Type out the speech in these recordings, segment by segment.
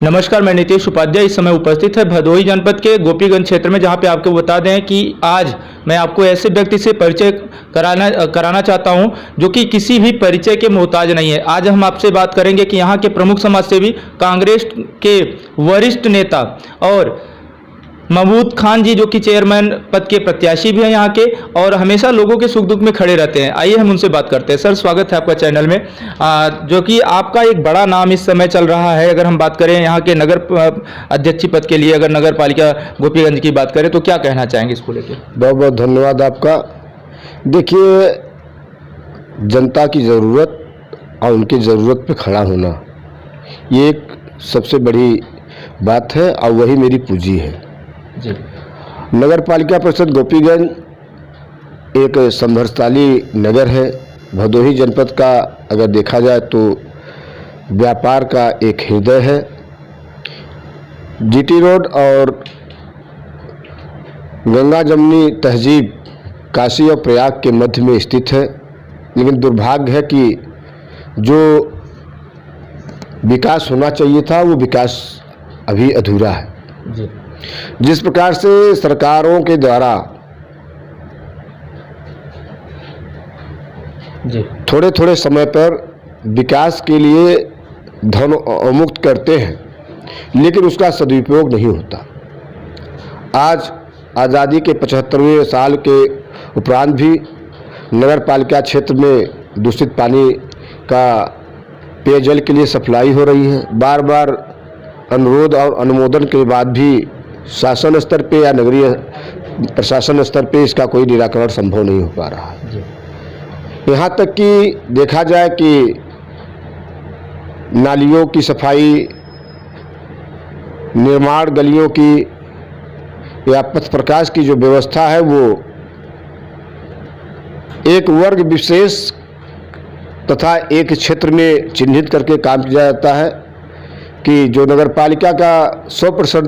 नमस्कार, मैं नीतीश उपाध्याय इस समय उपस्थित है भदोही जनपद के गोपीगंज क्षेत्र में, जहां पे आपको बता दें कि आज मैं आपको ऐसे व्यक्ति से परिचय कराना चाहता हूं जो कि किसी भी परिचय के मोहताज नहीं है। आज हम आपसे बात करेंगे कि यहां के प्रमुख समाजसेवी, कांग्रेस के वरिष्ठ नेता और महमूद खान जी, जो कि चेयरमैन पद के प्रत्याशी भी हैं यहाँ के और हमेशा लोगों के सुख दुख में खड़े रहते हैं। आइए हम उनसे बात करते हैं। सर, स्वागत है आपका चैनल में, जो कि आपका एक बड़ा नाम इस समय चल रहा है। अगर हम बात करें यहाँ के नगर अध्यक्ष पद के लिए, अगर नगर पालिका गोपीगंज की बात करें तो क्या कहना चाहेंगे इसको लेकर? बहुत बहुत धन्यवाद आपका। देखिए, जनता की ज़रूरत और उनकी ज़रूरत पे खड़ा होना, ये एक सबसे बड़ी बात है और वही मेरी पूंजी है जी। नगर पालिका परिषद गोपीगंज एक संघर्षशाली नगर है। भदोही जनपद का अगर देखा जाए तो व्यापार का एक हृदय है। जीटी रोड और गंगा जमुनी तहजीब काशी और प्रयाग के मध्य में स्थित है, लेकिन दुर्भाग्य है कि जो विकास होना चाहिए था वो विकास अभी अधूरा है जी। जिस प्रकार से सरकारों के द्वारा जी। थोड़े थोड़े समय पर विकास के लिए धन अवमुक्त करते हैं, लेकिन उसका सदुपयोग नहीं होता। आज आज़ादी के 75वें साल के उपरांत भी नगर पालिका क्षेत्र में दूषित पानी का पेयजल के लिए सप्लाई हो रही है। बार बार अनुरोध और अनुमोदन के बाद भी शासन स्तर पे या नगरीय प्रशासन स्तर पे इसका कोई निराकरण संभव नहीं हो पा रहा है। यहाँ तक कि देखा जाए कि नालियों की सफाई, निर्माण गलियों की या पथ प्रकाश की जो व्यवस्था है वो एक वर्ग विशेष तथा एक क्षेत्र में चिन्हित करके काम किया जाता है कि जो नगर पालिका का 100%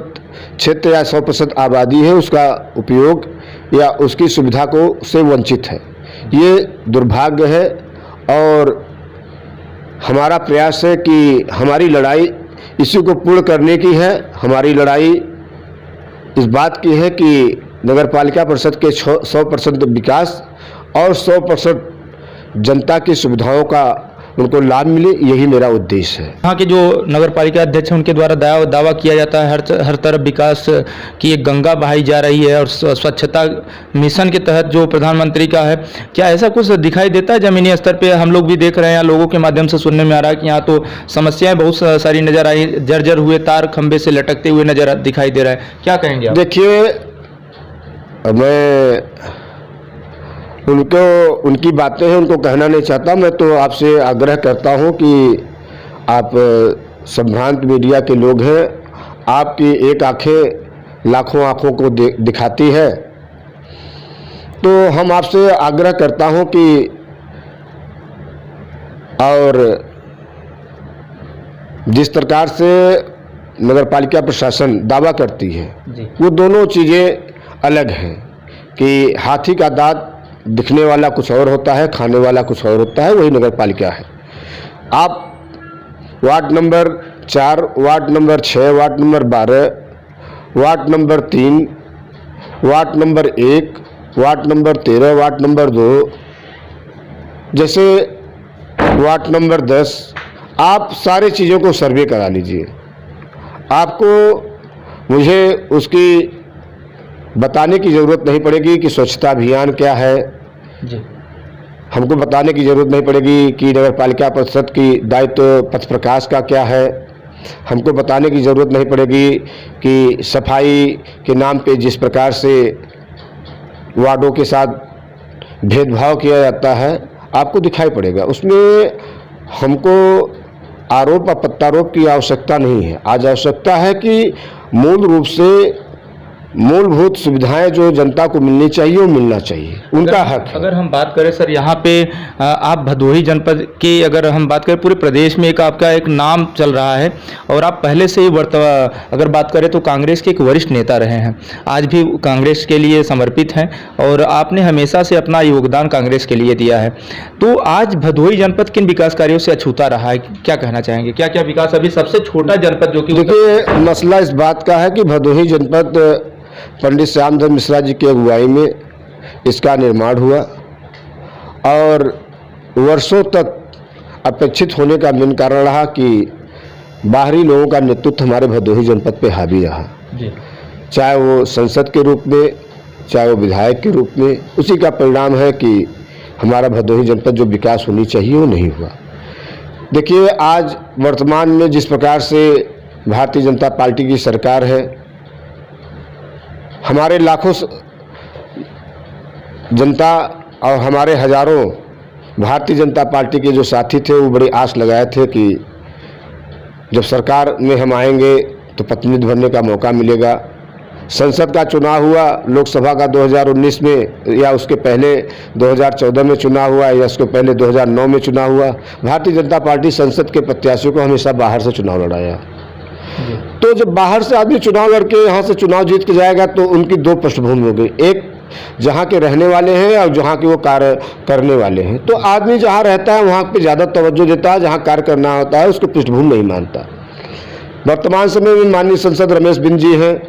क्षेत्र या 100% आबादी है उसका उपयोग या उसकी सुविधा को से वंचित है। ये दुर्भाग्य है और हमारा प्रयास है कि हमारी लड़ाई इसी को पूर्ण करने की है। हमारी लड़ाई इस बात की है कि नगर पालिका परिषद के 100% विकास और 100% जनता की सुविधाओं का उनको लाभ मिले, यही मेरा उद्देश्य है। यहाँ के जो नगर पालिका अध्यक्ष हैं उनके द्वारा दावा किया जाता है हर तरफ विकास की एक गंगा बहाई जा रही है और स्वच्छता मिशन के तहत जो प्रधानमंत्री का है, क्या ऐसा कुछ दिखाई देता है जमीनी स्तर पे? हम लोग भी देख रहे हैं, लोगों के माध्यम से सुनने में आ रहा है कि यहाँ तो समस्याएं बहुत सारी नजर आई, जर्जर हुए तार खंभे से लटकते हुए नजर दिखाई दे रहा है। क्या कहेंगे आप? देखिए, मैं उनकी बातें हैं उनको कहना नहीं चाहता। मैं तो आपसे आग्रह करता हूं कि आप संभ्रांत मीडिया के लोग हैं, आपकी एक आंखें लाखों आंखों को दिखाती है, तो हम आपसे आग्रह करता हूं कि और जिस प्रकार से नगर पालिका प्रशासन दावा करती है वो दोनों चीज़ें अलग हैं कि हाथी का दांत दिखने वाला कुछ और होता है, खाने वाला कुछ और होता है, वही नगर पालिका है। आप ward number 4, ward number 6, ward number 12, ward number 3, ward number 1, ward number 13, ward number 2, जैसे वार्ड नंबर 10, आप सारी चीज़ों को सर्वे करा लीजिए। आपको मुझे उसकी बताने की ज़रूरत नहीं पड़ेगी कि स्वच्छता अभियान क्या है जी। हमको बताने की ज़रूरत नहीं पड़ेगी कि नगर पालिका परिषद की दायित्व पथ प्रकाश का क्या है। हमको बताने की ज़रूरत नहीं पड़ेगी कि सफाई के नाम पे जिस प्रकार से वार्डों के साथ भेदभाव किया जाता है, आपको दिखाई पड़ेगा। उसमें हमको आरोप और प्रत्यारोप की आवश्यकता नहीं है। आज आवश्यकता है कि मूल रूप से मूलभूत सुविधाएं जो जनता को मिलनी चाहिए वो मिलना चाहिए, उनका हक है। अगर हम बात करें सर, यहाँ पे आप भदोही जनपद की अगर हम बात करें, पूरे प्रदेश में एक आपका एक नाम चल रहा है और आप पहले से ही अगर बात करें तो कांग्रेस के एक वरिष्ठ नेता रहे हैं, आज भी कांग्रेस के लिए समर्पित हैं और आपने हमेशा से अपना योगदान कांग्रेस के लिए दिया है। तो आज भदोही जनपद किन विकास कार्यों से अछूता रहा है, क्या कहना चाहेंगे? क्या क्या विकास, अभी सबसे छोटा जनपद जो कि देखिए, मसला इस बात का है कि भदोही जनपद पंडित श्यामधर मिश्रा जी की अगुवाई में इसका निर्माण हुआ और वर्षों तक अपेक्षित होने का मेन कारण रहा कि बाहरी लोगों का नेतृत्व हमारे भदोही जनपद पे हावी रहा जी। चाहे वो संसद के रूप में, चाहे वो विधायक के रूप में। उसी का परिणाम है कि हमारा भदोही जनपद जो विकास होनी चाहिए वो नहीं हुआ। देखिए, आज वर्तमान में जिस प्रकार से भारतीय जनता पार्टी की सरकार है, हमारे लाखों जनता और हमारे हजारों भारतीय जनता पार्टी के जो साथी थे वो बड़ी आस लगाए थे कि जब सरकार में हम आएंगे तो प्रतिनिधि बनने का मौका मिलेगा। संसद का चुनाव हुआ, लोकसभा का 2019 में या उसके पहले 2014 में चुनाव हुआ या उसके पहले 2009 में चुनाव हुआ। भारतीय जनता पार्टी संसद के प्रत्याशियों को हमेशा बाहर से चुनाव लड़ाया। तो जब बाहर से आदमी चुनाव लड़के यहाँ से चुनाव जीत के जाएगा तो उनकी दो पृष्ठभूमि हो गई, एक जहाँ के रहने वाले हैं और जहाँ के वो कार्य करने वाले हैं। तो आदमी जहाँ रहता है वहाँ पे ज़्यादा तवज्जो देता है, जहाँ कार्य करना होता है उसको पृष्ठभूमि नहीं मानता। वर्तमान समय में माननीय सांसद रमेश बिंद जी हैं,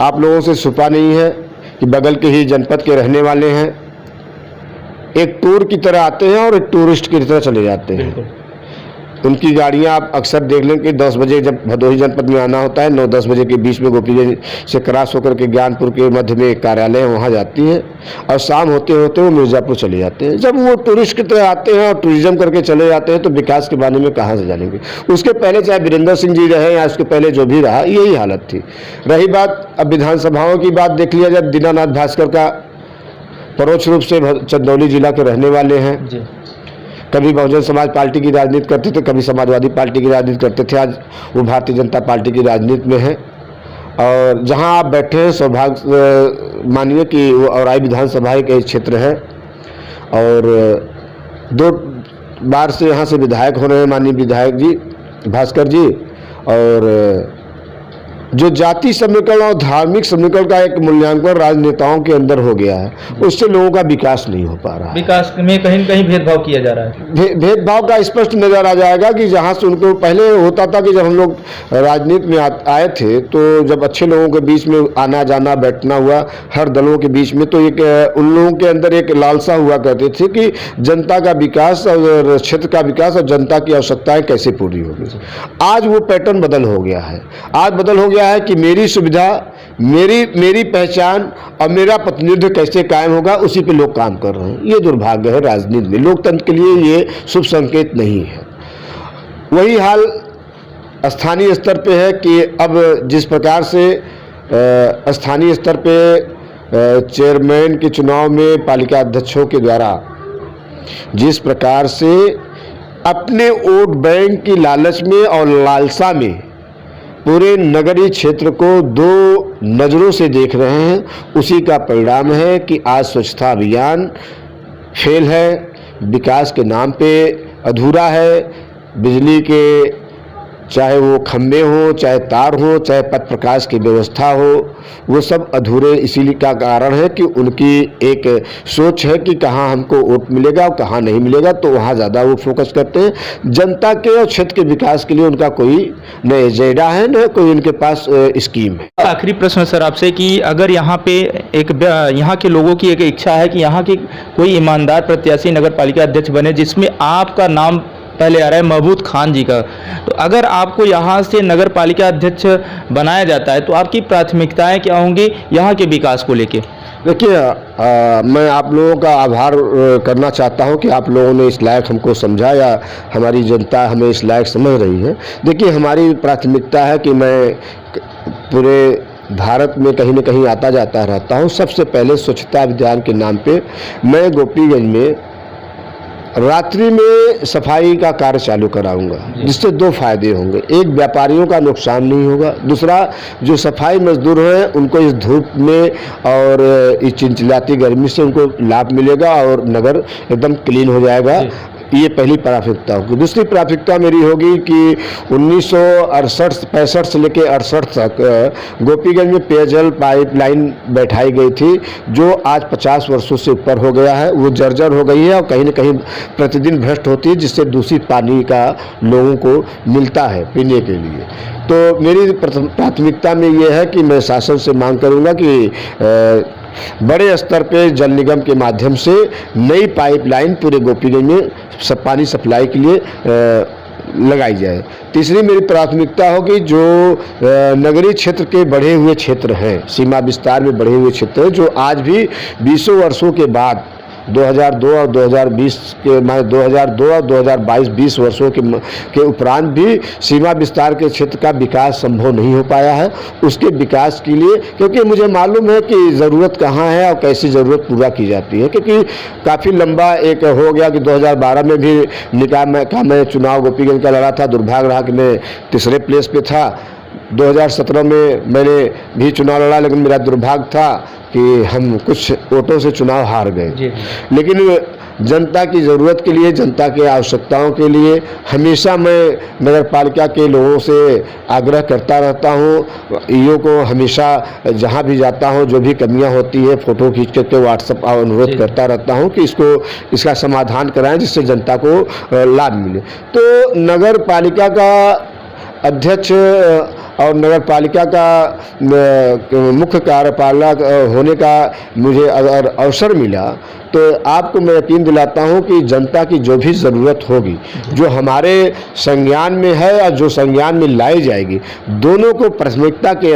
आप लोगों से छुपा नहीं है कि बगल के ही जनपद के रहने वाले हैं। एक टूर की तरह आते हैं और एक टूरिस्ट की तरह चले जाते हैं। उनकी गाड़ियां आप अक्सर देख लें कि 10 बजे जब भदोही जनपद में आना होता है, 9-10 बजे के बीच में गोपीगंज से क्रॉस होकर के ज्ञानपुर के मध्य में एक कार्यालय है, वहाँ जाती हैं और शाम होते होते वो मिर्ज़ापुर चले जाते हैं। जब वो टूरिस्ट की तरह आते हैं और टूरिज्म करके चले जाते हैं तो विकास के बारे में कहाँ से जानेंगे। उसके पहले चाहे वीरेंद्र सिंह जी रहे या उसके पहले जो भी रहा, यही हालत थी। रही बात अब विधानसभाओं की बात, देख लिया जाए, दीनानाथ भास्कर का परोक्ष रूप से चंदौली जिला के रहने वाले हैं। कभी बहुजन समाज पार्टी की राजनीति करते थे, कभी समाजवादी पार्टी की राजनीति करते थे, आज वो भारतीय जनता पार्टी की राजनीति में है। और जहां आप बैठे हैं, सौभाग्य मानिए कि वो औराई विधानसभा का क्षेत्र है और 2 बार से यहाँ से विधायक हो रहे हैं माननीय विधायक जी भास्कर जी। और जो जाति समीकरण और धार्मिक समीकरण का एक मूल्यांकन राजनेताओं के अंदर हो गया है, उससे लोगों का विकास नहीं हो पा रहा है। विकास में कहीं न कहीं भेदभाव किया जा रहा है। भेदभाव का स्पष्ट नजर आ जाएगा कि जहां से उनको पहले होता था कि जब हम लोग राजनीति में आए थे तो जब अच्छे लोगों के बीच में आना जाना बैठना हुआ हर दलों के बीच में, तो एक उन लोगों के अंदर एक लालसा हुआ करते थे कि जनता का विकास और क्षेत्र का विकास और जनता की आवश्यकताएं कैसे पूरी होगी। आज वो पैटर्न बदल हो गया है। आज बदल हो गया है कि मेरी सुविधा, मेरी पहचान और मेरा प्रतिनिधित्व कैसे कायम होगा, उसी पे लोग काम कर रहे हैं। ये दुर्भाग्य है राजनीति में, लोकतंत्र के लिए ये शुभ संकेत नहीं है। वही हाल स्थानीय स्तर पे है कि अब जिस प्रकार से स्थानीय स्तर पे चेयरमैन के चुनाव में पालिका अध्यक्षों के द्वारा जिस प्रकार से अपने वोट बैंक की लालच में और लालसा में पूरे नगरीय क्षेत्र को 2 नज़रों से देख रहे हैं, उसी का परिणाम है कि आज स्वच्छता अभियान फेल है, विकास के नाम पे अधूरा है। बिजली के चाहे वो खंभे हो, चाहे तार हो, चाहे पथ प्रकाश की व्यवस्था हो, वो सब अधूरे इसीलिए का कारण है कि उनकी एक सोच है कि कहाँ हमको वोट मिलेगा और कहाँ नहीं मिलेगा, तो वहाँ ज़्यादा वो फोकस करते हैं। जनता के और क्षेत्र के विकास के लिए उनका कोई न एजेंडा है न कोई उनके पास स्कीम है। आखिरी प्रश्न सर आपसे कि अगर यहाँ पे यहाँ के लोगों की एक इच्छा है कि यहाँ की कोई ईमानदार प्रत्याशी नगर पालिका अध्यक्ष बने, जिसमें आपका नाम पहले आ रहा है महबूद खान जी का, तो अगर आपको यहाँ से नगर पालिका अध्यक्ष बनाया जाता है तो आपकी प्राथमिकताएं क्या होंगी यहाँ के विकास को लेके? देखिए, मैं आप लोगों का आभार करना चाहता हूं कि आप लोगों ने इस लायक हमको समझा या हमारी जनता हमें इस लायक समझ रही है। देखिए, हमारी प्राथमिकता है कि मैं पूरे भारत में कहीं न कहीं आता जाता रहता हूं। सबसे पहले स्वच्छता अभियान के नाम पे मैं गोपीगंज में रात्रि में सफाई का कार्य चालू कराऊंगा, जिससे दो फायदे होंगे। एक, व्यापारियों का नुकसान नहीं होगा। दूसरा, जो सफाई मजदूर हैं उनको इस धूप में और इस चिलचिलाती गर्मी से उनको लाभ मिलेगा और नगर एकदम क्लीन हो जाएगा। ये पहली प्राथमिकता होगी। दूसरी प्राथमिकता मेरी होगी कि 1968-65 से लेकर 68 तक गोपीगंज में पेयजल पाइपलाइन बैठाई गई थी, जो आज 50 वर्षों से ऊपर हो गया है। वो जर्जर हो गई है और कहीं न कहीं प्रतिदिन भ्रष्ट होती है, जिससे दूषित पानी का लोगों को मिलता है पीने के लिए। तो मेरी प्राथमिकता में ये है कि मैं शासन से मांग करूँगा कि बड़े स्तर पे जल निगम के माध्यम से नई पाइपलाइन पूरे गोपीगंज में पानी सप्लाई के लिए लगाई जाए। तीसरी मेरी प्राथमिकता होगी, जो नगरीय क्षेत्र के बढ़े हुए क्षेत्र हैं, सीमा विस्तार में बढ़े हुए क्षेत्र हैं, जो आज भी 20 वर्षों के बाद 2002 और 2020 के 2002 और 2022 20 वर्षों के उपरांत भी सीमा विस्तार के क्षेत्र का विकास संभव नहीं हो पाया है। उसके विकास के लिए, क्योंकि मुझे मालूम है कि ज़रूरत कहाँ है और कैसी ज़रूरत पूरा की जाती है, क्योंकि काफ़ी लंबा एक हो गया कि 2012 में भी निकाय का मैं चुनाव गोपीगंज का लड़ा था। दुर्भाग्य रहा कि मैं तीसरे प्लेस पे था। 2017 में मैंने भी चुनाव लड़ा, लेकिन मेरा दुर्भाग्य था कि हम कुछ वोटों से चुनाव हार गए। लेकिन जनता की ज़रूरत के लिए, जनता के आवश्यकताओं के लिए हमेशा मैं नगर पालिका के लोगों से आग्रह करता रहता हूँ। ईओ को हमेशा जहाँ भी जाता हूँ, जो भी कमियाँ होती है, फ़ोटो खींच करके व्हाट्सएप अनुरोध करता रहता हूँ कि इसका समाधान कराएं, जिससे जनता को लाभ मिले। तो नगर पालिका का अध्यक्ष और नगर पालिका का मुख्य कार्यपालक होने का मुझे अगर अवसर मिला, तो आपको मैं यकीन दिलाता हूं कि जनता की जो भी ज़रूरत होगी, जो हमारे संज्ञान में है और जो संज्ञान में लाई जाएगी, दोनों को प्राथमिकता के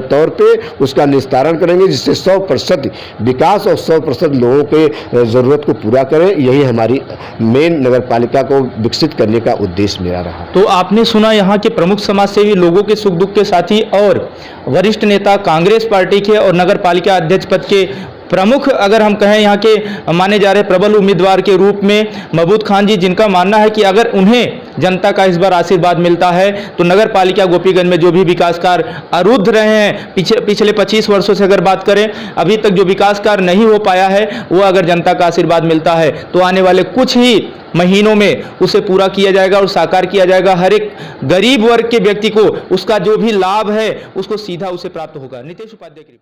तौर पे उसका निस्तारण करेंगे, जिससे 100% विकास और 100% लोगों के ज़रूरत को पूरा करें। यही हमारी मेन नगर पालिका को विकसित करने का उद्देश्य मेरा रहा। तो आपने सुना यहाँ के प्रमुख समाज सेवी, लोगों के सुख दुख के साथी और वरिष्ठ नेता कांग्रेस पार्टी के और नगर पालिका अध्यक्ष पद के प्रमुख, अगर हम कहें यहाँ के माने जा रहे प्रबल उम्मीदवार के रूप में महबूब खान जी, जिनका मानना है कि अगर उन्हें जनता का इस बार आशीर्वाद मिलता है तो नगर पालिका गोपीगंज में जो भी विकास कार्य अरुद्ध रहे हैं पिछले 25 वर्षों से अगर बात करें, अभी तक जो विकास कार्य नहीं हो पाया है, वो अगर जनता का आशीर्वाद मिलता है तो आने वाले कुछ ही महीनों में उसे पूरा किया जाएगा और साकार किया जाएगा। हर एक गरीब वर्ग के व्यक्ति को उसका जो भी लाभ है उसको सीधा उसे प्राप्त होगा। नितेश उपाध्याय की रिपोर्ट।